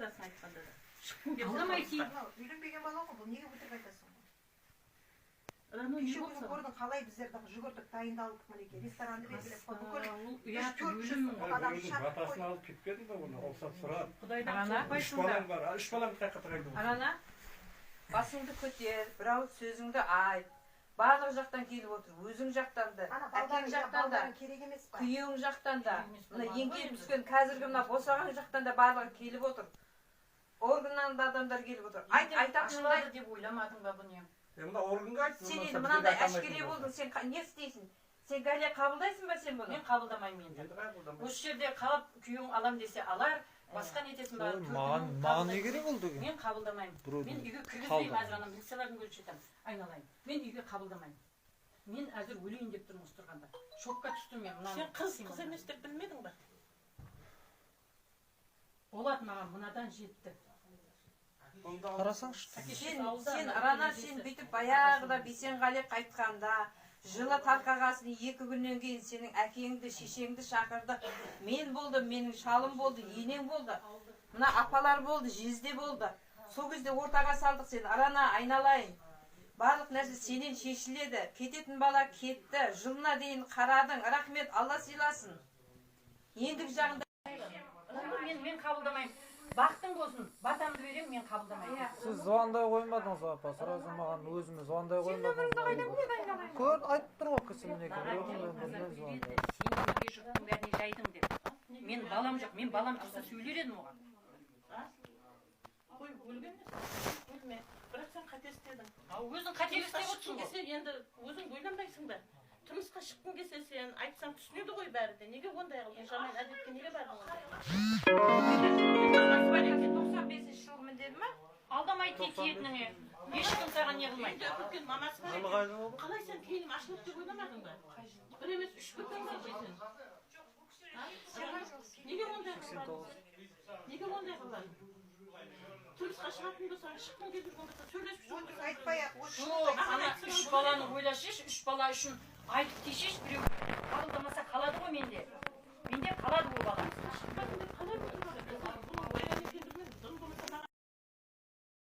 да сен айтқанда да. Шыққым келіп Үйленбеген бала ғой, бұл неге өтірік айтасың? Рано не Кеше күні болса? көрдің қалай біздерді жүгірдік, дайындалдық мінекей, ресторанды белгілеп бүкіл Ұят 300-400 адам шақырып Батасын қойдық. алып кетпедің ба оны, рұқсат сұрап. Құдайдан Үш қорқпайсың да. балаң бар, үш балаң қай қатар айдың? Арана, басыңды көтер, бірау сөзіңді айт. Барлық жақтан келіп отыр, өзің жақтан да, әкең жақтан да, керек емес па? күйеуің жақтан да, мына еңкейіп түскен қазіргі мына босаған жақтан да барлығы келіп отыр. Органнан да адамдар келіп отыр. Айтатыныңдай деп ойламадың ба бұны? Мына органға айт. сен енді мынандай әшкере болдың, сен не істейсің? Сен Галия қабылдайсың ба сен бұны? Мен қабылдамаймын енді. Осы жерде қалап күйеуің алам десе алар, басқа нетесің ба? Маған не керек болды? Мен қабылдамаймын. Мен үйге кіргізбеймін әзір анам, милициялардың көзі жетем. Айналайын. Мен үйге қабылдамаймын. Мен әзір өлейін деп тұрмын осы тұрғанда. Шокқа түстім мен. Сен қыз емес деп білмедің ба? Болады маған, мынадан жетті. Қарасаңшы. Сен Арана, сен бүйтіп баяғыда Бейсенғали қайтқанда, жылы тарқағасын 2 күннен кейін сенің әкеңді, шешеңді шақырды. Мен болдым, менің шалым болды, енең болды. Мына апалар болды, жезде болды. Сол кезде ортаға салдық сен. Арана, айналайын. Барлық нәрсе сенен шешіледі. Кететін бала кетті. Жылына дейін қарадың. Рахмет, Алла сыйласын. Ендігі жағында Мен қабылдамаймын. Бақтың болсын, батамды берем, мен қабылдамаймын. Сіз звондай қоймадыңыз апа, сразу маған өзіміз звондай қоймадыңыз. Көр, айтып тұр ғой кісі мінеке. Сен бәріне жайдың деп. Мен балам жоқ, мен балам тұрса сөйлер едім оған. Қой, өлген емес, өлме. Бірақ сен қате істедің. Өзің қателік істеп отырсың ғой. Кесе енді өзің ойланбайсың да. Тұрмысқа шыққың келсе сен айтсаң түсінеді ғой бәрі де. Неге ондай қылдың? Жаман әдетке неге бардың ондай? 95 жылғымен деді ма? Алдамай тиетініңе. Ешкім саған не қылмайды. Үлкен мамасы бар екен. Қалай сен кейінім ашылып деп ойламадың ба? Бір емес 3 бүтін бар ғой сен. Неге ондай қылдың? Неге ондай қылдың? Тұрмысқа шығатын болсаң, шыққың келіп жүрген болса, сөйлесіп жүрген. Айтпай-ақ, осы Жоқ, ана 3 баланы ойлашеш, 3 бала үшін айтып тешеш, біреу қабылдамаса қалады ғой менде. Менде қалады ол бала.